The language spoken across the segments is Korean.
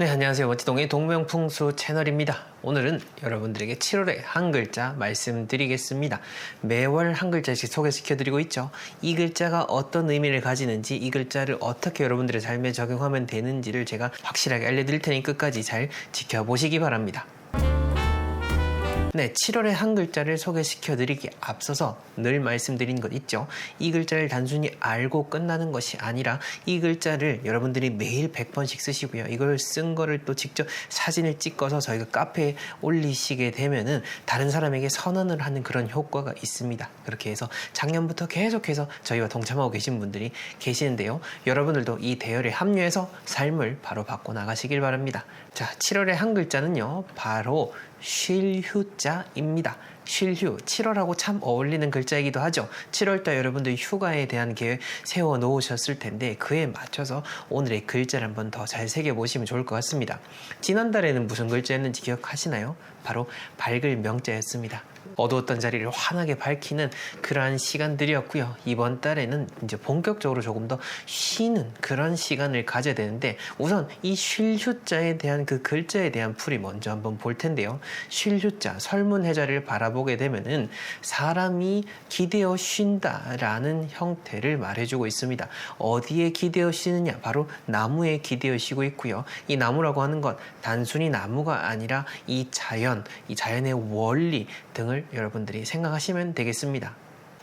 네, 안녕하세요. 멋지동의 동명풍수 채널입니다. 오늘은 여러분들에게 7월의 한 글자 말씀드리겠습니다. 매월 한 글자씩 소개시켜드리고 있죠. 이 글자가 어떤 의미를 가지는지, 이 글자를 어떻게 여러분들의 삶에 적용하면 되는지를 제가 확실하게 알려드릴 테니 끝까지 잘 지켜보시기 바랍니다. 네, 7월의 한 글자를 소개시켜 드리기에 앞서서 늘 말씀드린 것 있죠. 이 글자를 단순히 알고 끝나는 것이 아니라 이 글자를 여러분들이 매일 100번씩 쓰시고요. 이걸 쓴 거를 또 직접 사진을 찍어서 저희가 카페에 올리시게 되면은 다른 사람에게 선언을 하는 그런 효과가 있습니다. 그렇게 해서 작년부터 계속해서 저희와 동참하고 계신 분들이 계시는데요. 여러분들도 이 대열에 합류해서 삶을 바로 바꿔 나가시길 바랍니다. 자, 7월의 한 글자는요, 바로 쉴휴자입니다. 쉴휴, 7월하고 참 어울리는 글자이기도 하죠. 7월달 여러분들 휴가에 대한 계획 세워 놓으셨을 텐데 그에 맞춰서 오늘의 글자를 한번 더 잘 새겨보시면 좋을 것 같습니다. 지난달에는 무슨 글자였는지 기억하시나요? 바로 밝을 명자였습니다. 어두웠던 자리를 환하게 밝히는 그러한 시간들이었고요. 이번 달에는 이제 본격적으로 조금 더 쉬는 그런 시간을 가져야 되는데, 우선 이 쉴휴자에 대한 그 글자에 대한 풀이 먼저 한번 볼 텐데요. 쉴휴자, 설문해자를 바라보게 되면은 사람이 기대어 쉰다라는 형태를 말해주고 있습니다. 어디에 기대어 쉬느냐? 바로 나무에 기대어 쉬고 있고요. 이 나무라고 하는 것 단순히 나무가 아니라 이 자연의 원리 등을 여러분들이 생각하시면 되겠습니다.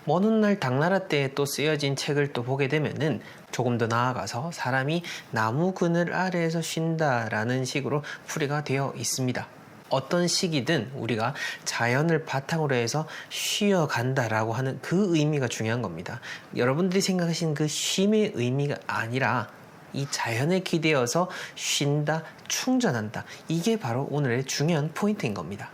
먼 훗날 당나라 때에 또 쓰여진 책을 또 보게 되면은 조금 더 나아가서 사람이 나무 그늘 아래에서 쉰다라는 식으로 풀이가 되어 있습니다. 어떤 시기든 우리가 자연을 바탕으로 해서 쉬어간다라고 하는 그 의미가 중요한 겁니다. 여러분들이 생각하시는 그 쉼의 의미가 아니라 이 자연에 기대어서 쉰다, 충전한다. 이게 바로 오늘의 중요한 포인트인 겁니다.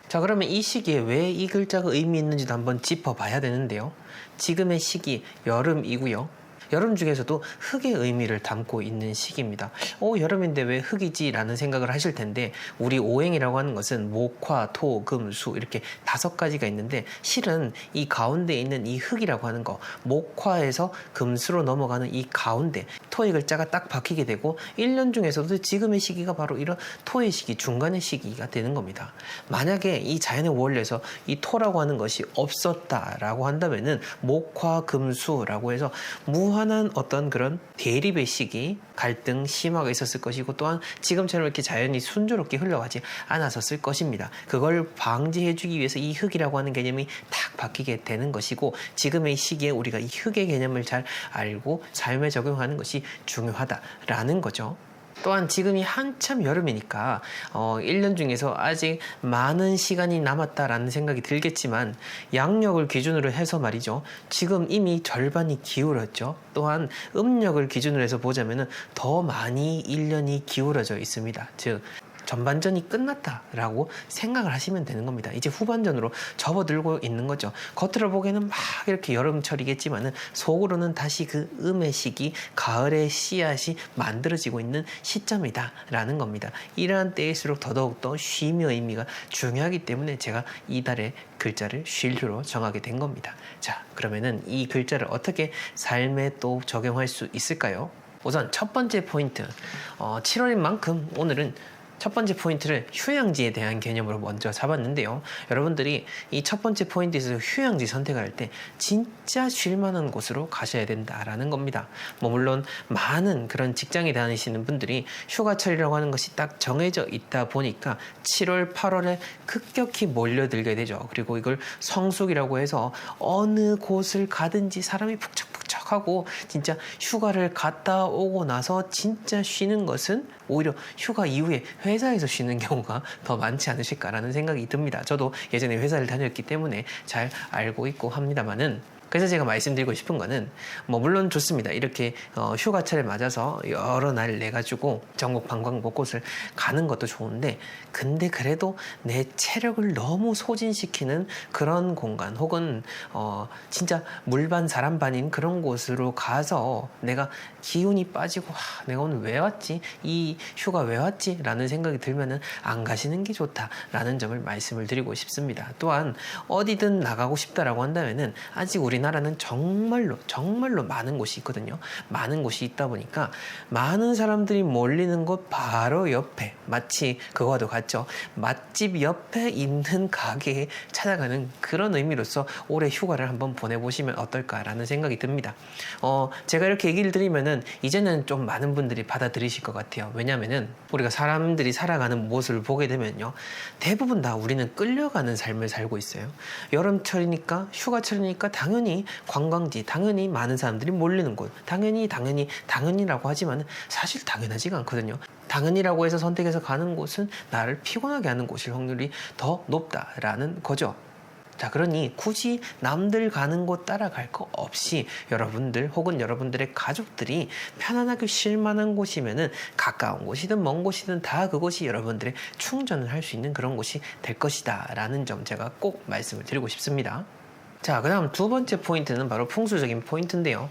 자, 그러면 이 시기에 왜 이 글자가 의미 있는지도 한번 짚어봐야 되는데요. 지금의 시기, 여름이고요. 여름 중에서도 흙의 의미를 담고 있는 시기입니다. 여름인데 왜 흙이지? 라는 생각을 하실 텐데, 우리 오행이라고 하는 것은 목, 화, 토, 금, 수 이렇게 5가지가 있는데, 실은 이 가운데 있는 이 흙이라고 하는 거, 목, 화에서 금수로 넘어가는 이 가운데 토의 글자가 딱 박히게 되고, 1년 중에서도 지금의 시기가 바로 이런 토의 시기, 중간의 시기가 되는 겁니다. 만약에 이 자연의 원리에서 이 토라고 하는 것이 없었다라고 한다면은 목, 화, 금, 수라고 해서 무한한 어떤 그런 대립의 시기, 갈등 심화가 있었을 것이고, 또한 지금처럼 이렇게 자연이 순조롭게 흘러가지 않았었을 것입니다. 그걸 방지해주기 위해서 이 흙이라고 하는 개념이 탁 바뀌게 되는 것이고, 지금의 시기에 우리가 이 흙의 개념을 잘 알고 삶에 적용하는 것이 중요하다라는 거죠. 또한 지금이 한참 여름이니까 1년 중에서 아직 많은 시간이 남았다라는 생각이 들겠지만, 양력을 기준으로 해서 말이죠. 지금 이미 절반이 기울었죠. 또한 음력을 기준으로 해서 보자면 더 많이 1년이 기울어져 있습니다. 즉 전반전이 끝났다라고 생각을 하시면 되는 겁니다. 이제 후반전으로 접어들고 있는 거죠. 겉으로 보기에는 막 이렇게 여름철이겠지만은 속으로는 다시 그 음의 시기, 가을의 씨앗이 만들어지고 있는 시점이다라는 겁니다. 이러한 때일수록 더더욱더 쉼의 의미가 중요하기 때문에 제가 이달의 글자를 쉴휴로 정하게 된 겁니다. 자, 그러면은 이 글자를 어떻게 삶에 또 적용할 수 있을까요? 우선 첫 번째 포인트, 7월인 만큼 오늘은 첫 번째 포인트를 휴양지에 대한 개념으로 먼저 잡았는데요. 여러분들이 이 첫 번째 포인트에서 휴양지 선택할 때 진짜 쉴만한 곳으로 가셔야 된다라는 겁니다. 물론 많은 그런 직장에 다니시는 분들이 휴가철이라고 하는 것이 딱 정해져 있다 보니까 7월, 8월에 급격히 몰려들게 되죠. 그리고 이걸 성수기라고 해서 어느 곳을 가든지 사람이 북적북적하고, 진짜 휴가를 갔다 오고 나서 진짜 쉬는 것은 오히려 휴가 이후에 회사에서 쉬는 경우가 더 많지 않으실까라는 생각이 듭니다. 저도 예전에 회사를 다녔기 때문에 잘 알고 있고 합니다만은, 그래서 제가 말씀드리고 싶은 거는 물론 좋습니다. 이렇게 휴가철에 맞아서 여러 날 내가지고 전국 관광 곳곳을 가는 것도 좋은데, 근데 그래도 내 체력을 너무 소진시키는 그런 공간, 혹은 진짜 물반 사람반인 그런 곳으로 가서 내가 기운이 빠지고 내가 오늘 왜 왔지? 이 휴가 왜 왔지? 라는 생각이 들면은 안 가시는 게 좋다라는 점을 말씀을 드리고 싶습니다. 또한 어디든 나가고 싶다라고 한다면은 아직 우리는 우리나라는 정말로 많은 곳이 있거든요. 많은 곳이 있다 보니까 많은 사람들이 몰리는 곳 바로 옆에, 마치 그거와도 같죠. 맛집 옆에 있는 가게에 찾아가는 그런 의미로서 올해 휴가를 한번 보내보시면 어떨까라는 생각이 듭니다. 제가 이렇게 얘기를 드리면은 이제는 좀 많은 분들이 받아들이실 것 같아요. 왜냐면은 우리가 사람들이 살아가는 모습을 보게 되면요, 대부분 다 우리는 끌려가는 삶을 살고 있어요. 여름철이니까, 휴가철이니까 당연히 관광지, 당연히 많은 사람들이 몰리는 곳, 당연히라고 하지만 사실 당연하지가 않거든요. 당연히라고 해서 선택해서 가는 곳은 나를 피곤하게 하는 곳일 확률이 더 높다라는 거죠. 자, 그러니 굳이 남들 가는 곳 따라갈 거 없이 여러분들 혹은 여러분들의 가족들이 편안하게 쉴 만한 곳이면은 가까운 곳이든 먼 곳이든 다 그곳이 여러분들의 충전을 할 수 있는 그런 곳이 될 것이다 라는 점 제가 꼭 말씀을 드리고 싶습니다. 자, 그 다음 두 번째 포인트는 바로 풍수적인 포인트인데요.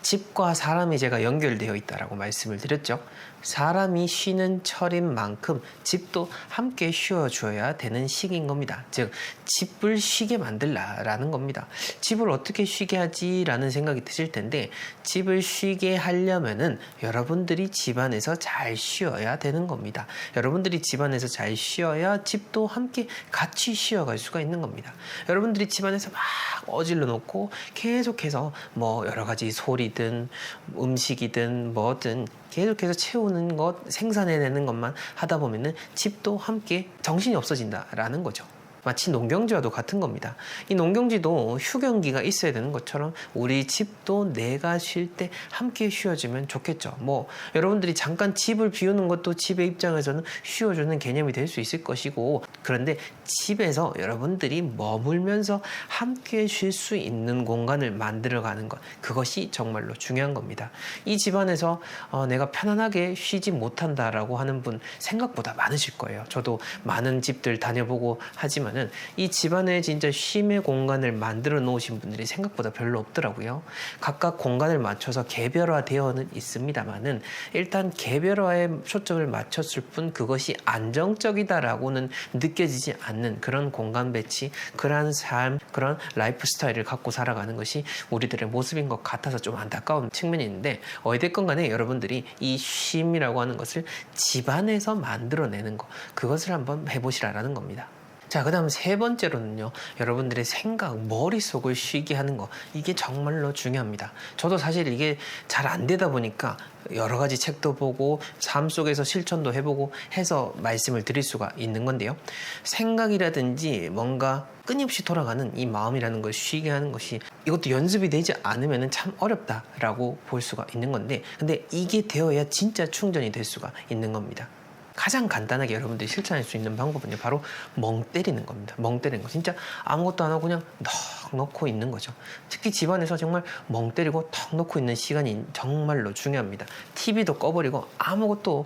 집과 사람이 제가 연결되어 있다라고 말씀을 드렸죠. 사람이 쉬는 철인 만큼 집도 함께 쉬어줘야 되는 시기인 겁니다. 즉, 집을 쉬게 만들라라는 겁니다. 집을 어떻게 쉬게 하지라는 생각이 드실 텐데, 집을 쉬게 하려면은 여러분들이 집안에서 잘 쉬어야 되는 겁니다. 여러분들이 집안에서 잘 쉬어야 집도 함께 같이 쉬어갈 수가 있는 겁니다. 여러분들이 집안에서 막 어질러 놓고 계속해서 뭐 여러 가지 소리든 음식이든 뭐든 계속해서 채우는 것, 생산해내는 것만 하다 보면은 집도 함께 정신이 없어진다라는 거죠. 마치 농경지와도 같은 겁니다. 이 농경지도 휴경기가 있어야 되는 것처럼 우리 집도 내가 쉴 때 함께 쉬어주면 좋겠죠. 뭐 여러분들이 잠깐 집을 비우는 것도 집의 입장에서는 쉬어주는 개념이 될 수 있을 것이고, 그런데 집에서 여러분들이 머물면서 함께 쉴 수 있는 공간을 만들어가는 것, 그것이 정말로 중요한 겁니다. 이 집안에서 내가 편안하게 쉬지 못한다라고 하는 분 생각보다 많으실 거예요. 저도 많은 집들 다녀보고 하지만 이 집안에 진짜 쉼의 공간을 만들어 놓으신 분들이 생각보다 별로 없더라고요. 각각 공간을 맞춰서 개별화되어는 있습니다만은 일단 개별화에 초점을 맞췄을 뿐 그것이 안정적이다라고는 느껴지지 않는 그런 공간 배치, 그러한 삶, 그런 라이프 스타일을 갖고 살아가는 것이 우리들의 모습인 것 같아서 좀 안타까운 측면이 있는데, 어찌됐건 간에 여러분들이 이 쉼이라고 하는 것을 집안에서 만들어내는 것, 그것을 한번 해보시라라는 겁니다. 자, 그 다음 세 번째로는요, 여러분들의 생각, 머릿속을 쉬게 하는 거, 이게 정말로 중요합니다. 저도 사실 이게 잘 안 되다 보니까 여러 가지 책도 보고 삶 속에서 실천도 해보고 해서 말씀을 드릴 수가 있는 건데요. 생각이라든지 뭔가 끊임없이 돌아가는 이 마음이라는 걸 쉬게 하는 것이, 이것도 연습이 되지 않으면 참 어렵다라고 볼 수가 있는 건데, 근데 이게 되어야 진짜 충전이 될 수가 있는 겁니다. 가장 간단하게 여러분들이 실천할 수 있는 방법은요, 바로 멍 때리는 겁니다. 멍 때리는 거. 진짜 아무것도 안 하고 그냥 넉 놓고 있는 거죠. 특히 집안에서 정말 멍 때리고 턱 놓고 있는 시간이 정말로 중요합니다. TV도 꺼버리고 아무것도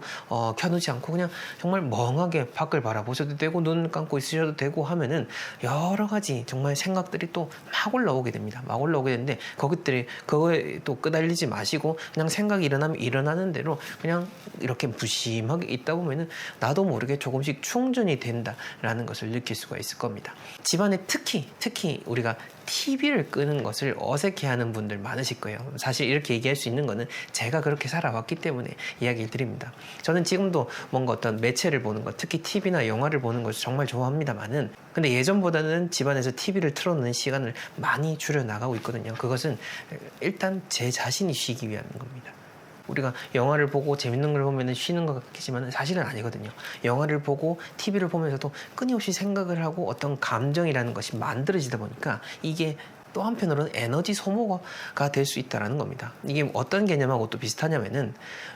켜놓지 않고 그냥 정말 멍하게 밖을 바라보셔도 되고 눈 감고 있으셔도 되고 하면은 여러 가지 정말 생각들이 또 막 올라오게 됩니다. 막 올라오게 되는데 그거에 또 끄달리지 마시고 그냥 생각이 일어나면 일어나는 대로 그냥 이렇게 무심하게 있다 보면은 나도 모르게 조금씩 충전이 된다라는 것을 느낄 수가 있을 겁니다. 집안에 특히 우리가 TV를 끄는 것을 어색해하는 분들 많으실 거예요. 사실 이렇게 얘기할 수 있는 거는 제가 그렇게 살아왔기 때문에 이야기를 드립니다. 저는 지금도 뭔가 어떤 매체를 보는 것, 특히 TV나 영화를 보는 것을 정말 좋아합니다만은, 근데 예전보다는 집안에서 TV를 틀어놓는 시간을 많이 줄여나가고 있거든요. 그것은 일단 제 자신이 쉬기 위한 겁니다. 우리가 영화를 보고 재밌는 걸 보면 쉬는 것 같지만 사실은 아니거든요. 영화를 보고 TV를 보면서도 끊임없이 생각을 하고 어떤 감정이라는 것이 만들어지다 보니까 이게 또 한편으로는 에너지 소모가 될 수 있다는 겁니다. 이게 어떤 개념하고 또 비슷하냐면은,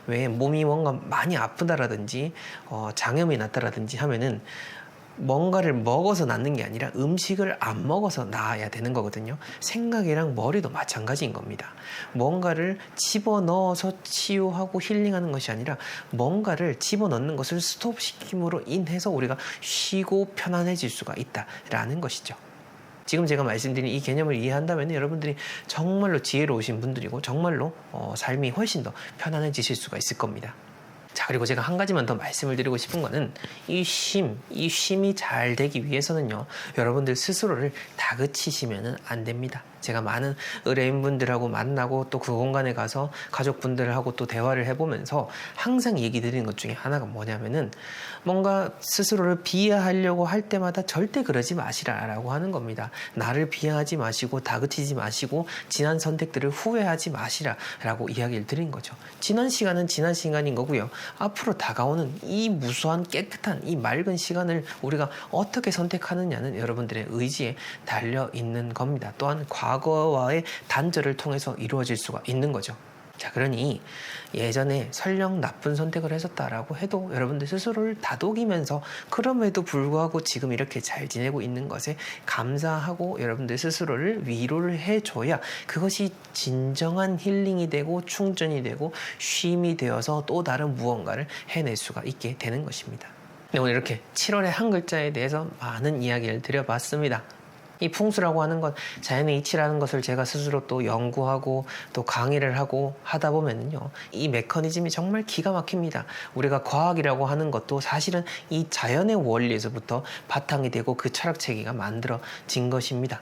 왜 몸이 뭔가 많이 아프다라든지 장염이 났다라든지 하면은 뭔가를 먹어서 낫는 게 아니라 음식을 안 먹어서 나아야 되는 거거든요. 생각이랑 머리도 마찬가지인 겁니다. 뭔가를 집어넣어서 치유하고 힐링하는 것이 아니라 뭔가를 집어넣는 것을 스톱시킴으로 인해서 우리가 쉬고 편안해질 수가 있다라는 것이죠. 지금 제가 말씀드린 이 개념을 이해한다면 여러분들이 정말로 지혜로우신 분들이고 정말로 삶이 훨씬 더 편안해지실 수가 있을 겁니다. 자, 그리고 제가 한 가지만 더 말씀을 드리고 싶은 거는 이 쉼이 잘 되기 위해서는요, 여러분들 스스로를 다그치시면 안 됩니다. 제가 많은 의뢰인분들하고 만나고 또 그 공간에 가서 가족분들하고 또 대화를 해보면서 항상 얘기 드리는 것 중에 하나가 뭐냐면은 뭔가 스스로를 비하하려고 할 때마다 절대 그러지 마시라라고 하는 겁니다. 나를 비하하지 마시고 다그치지 마시고 지난 선택들을 후회하지 마시라라고 이야기를 드린 거죠. 지난 시간은 지난 시간인 거고요. 앞으로 다가오는 이 무수한 깨끗한 이 맑은 시간을 우리가 어떻게 선택하느냐는 여러분들의 의지에 달려 있는 겁니다. 또한 과거와의 단절을 통해서 이루어질 수가 있는 거죠. 자, 그러니 예전에 설령 나쁜 선택을 했었다라고 해도 여러분들 스스로를 다독이면서 그럼에도 불구하고 지금 이렇게 잘 지내고 있는 것에 감사하고 여러분들 스스로를 위로를 해줘야 그것이 진정한 힐링이 되고 충전이 되고 쉼이 되어서 또 다른 무언가를 해낼 수가 있게 되는 것입니다. 네, 오늘 이렇게 7월의 한 글자에 대해서 많은 이야기를 드려봤습니다. 이 풍수라고 하는 것, 자연의 이치라는 것을 제가 스스로 또 연구하고 또 강의를 하고 하다 보면요, 이 메커니즘이 정말 기가 막힙니다. 우리가 과학이라고 하는 것도 사실은 이 자연의 원리에서부터 바탕이 되고 그 철학 체계가 만들어진 것입니다.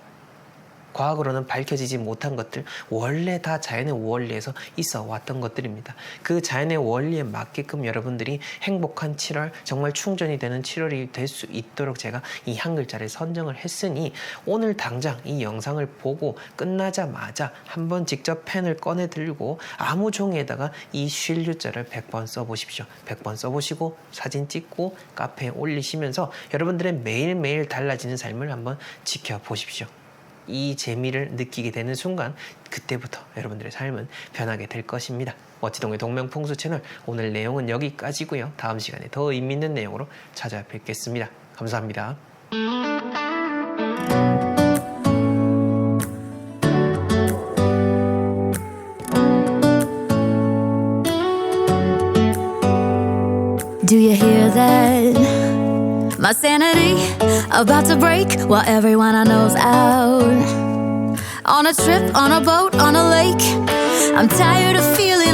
과학으로는 밝혀지지 못한 것들, 원래 다 자연의 원리에서 있어 왔던 것들입니다. 그 자연의 원리에 맞게끔 여러분들이 행복한 7월, 정말 충전이 되는 7월이 될 수 있도록 제가 이 한 글자를 선정을 했으니 오늘 당장 이 영상을 보고 끝나자마자 한번 직접 펜을 꺼내 들고 아무 종이에다가 이 쉴유자를 100번 써보십시오. 100번 써보시고 사진 찍고 카페에 올리시면서 여러분들의 매일매일 달라지는 삶을 한번 지켜보십시오. 이 재미를 느끼게 되는 순간 그때부터 여러분들의 삶은 변하게 될 것입니다. 멋지동의 동명풍수 채널, 오늘 내용은 여기까지고요. 다음 시간에 더 의미 있는 내용으로 찾아뵙겠습니다. 감사합니다. Do you hear that? My sanity about to break while everyone I know's out. On a trip, on a boat, on a lake, I'm tired of feeling